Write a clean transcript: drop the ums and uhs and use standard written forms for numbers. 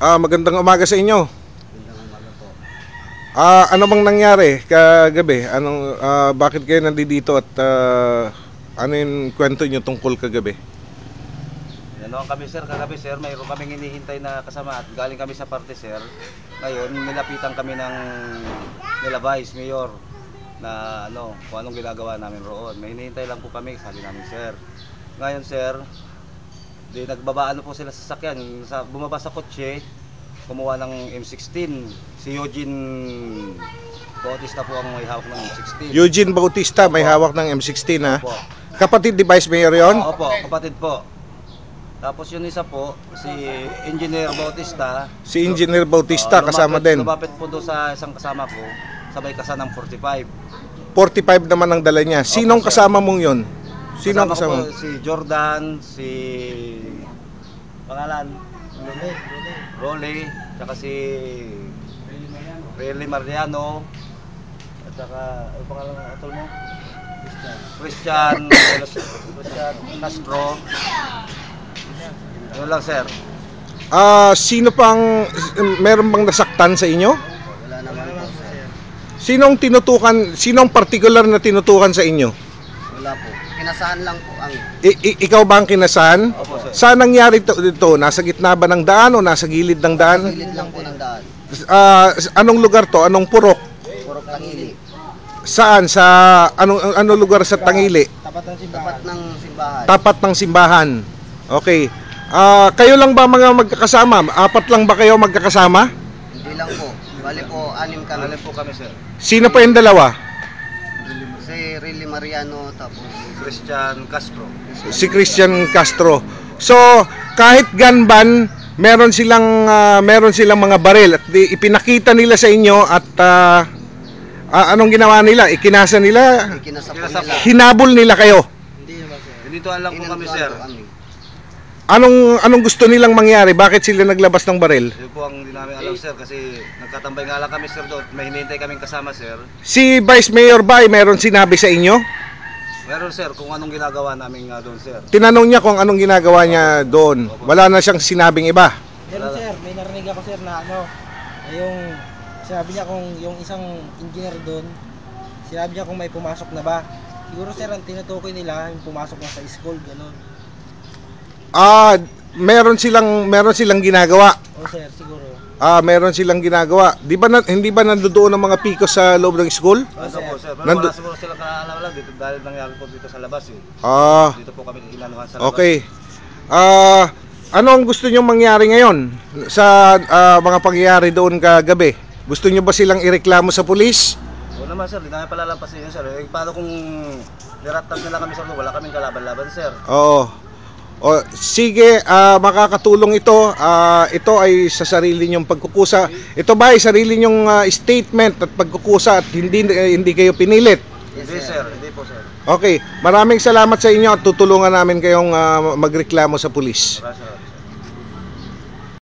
Magandang umaga sa inyo. Magandang umaga po. Ano bang nangyari kagabi? Bakit kayo nandito at ano yung kwento nyo tungkol kagabi? Ganoon kami sir, kagabi sir, mayroon kaming hinihintay na kasama at galing kami sa parte sir. Ngayon, nilapitan kami ng nila Vice Mayor na kung anong ginagawa namin roon. May hinihintay lang po kami, sabi namin sir. Ngayon sir, di nagbabaan po sila sa sasakyan, bumaba sa kotse, kumuha ng M16. Si Eugene Bautista po ang may hawak ng M16. Eugene Bautista may hawak ng M16 ha? Opo. Kapatid ni Vice Mayor yon? Opo, kapatid po. Tapos yung isa po, si Engineer Bautista. Si Engineer Bautista kasama din. Lumapit po doon sa isang kasama ko, sabay kasan ng 45. 45 naman ang dala niya. Sinong kasama mong yon? Sinong kasama? Ko po, si Jordan, si pangalan Rolly, tsaka si Relly Mariano, at saka ano pangalan ng atol mo? Christian Castro. Ano lang sir? Sino pang meron bang nasaktan sa inyo? Wala naman po sir. Sinong particular na tinutukan sa inyo? Wala po. Kinasahan lang po ang... Ikaw ba ang kinasahan? Opo sir. Saan nangyari dito? Nasa gitna ba ng daan o nasa gilid ng daan? Gilid lang po ng daan. Anong lugar to? Anong purok? Purok Tangili. Saan? Sa anong lugar sa Tangili? Tapat ng simbahan. Tapat ng simbahan. Okay. Kayo lang ba mga magkakasama? Apat lang ba kayo magkakasama? Hindi lang po. Bali po, anim kami. Anim po kami sir. Sino pa yung dalawa? Si Relly Mariano tapos Christian Castro. Si Christian Castro. So, kahit gunban, meron silang mga baril at ipinakita nila sa inyo at anong ginawa nila? Ikinasa nila? Ikinasa po nila. Hinabol nila kayo? Hindi naman sir. Dito lang po kami sir. Anong gusto nilang mangyari? Bakit sila naglabas ng baril? Yun po ang hindi namin alam sir kasi nagkatambay nga lang kami sir doon. May hinihintay kaming kasama sir. Si Vice Mayor ba ay meron sinabi sa inyo? Meron sir kung anong ginagawa namin nga doon sir. Tinanong niya kung anong ginagawa niya doon. Wala na siyang sinabing iba. Pero sir, may narinig ako sir na yung sinabi niya kung yung isang engineer doon, sinabi niya kung may pumasok na ba. Siguro sir, ang tinutukoy nila yung pumasok na sa school, gano'n. Meron silang ginagawa. O sir, siguro. Meron silang ginagawa. Hindi ba nandoon ang mga pikos sa loob ng school? O sir. Po sir. Pero wala siguro silang kaalam-alam dito dahil nangyari po dito sa labas eh. Dito po kami inanuhan sa labas. Okay. Ano ang gusto niyo mangyari ngayon sa mga pangyayari doon kagabi? Gusto niyo ba silang ireklamo sa pulis? Oo naman sir, hindi namin palalampasin yun sir. Paano kung niratag nila kami sir, wala kaming kalaban-laban sir. Oo. Sige, makakatulong ito. Ito ay sa sarili niyong pagkukusa. Ito ba ay sarili niyong statement at pagkukusa at hindi kayo pinilit? Hindi sir, hindi po sir. Okay, maraming salamat sa inyo at tutulungan namin kayong magreklamo sa pulis. Maraming salamat.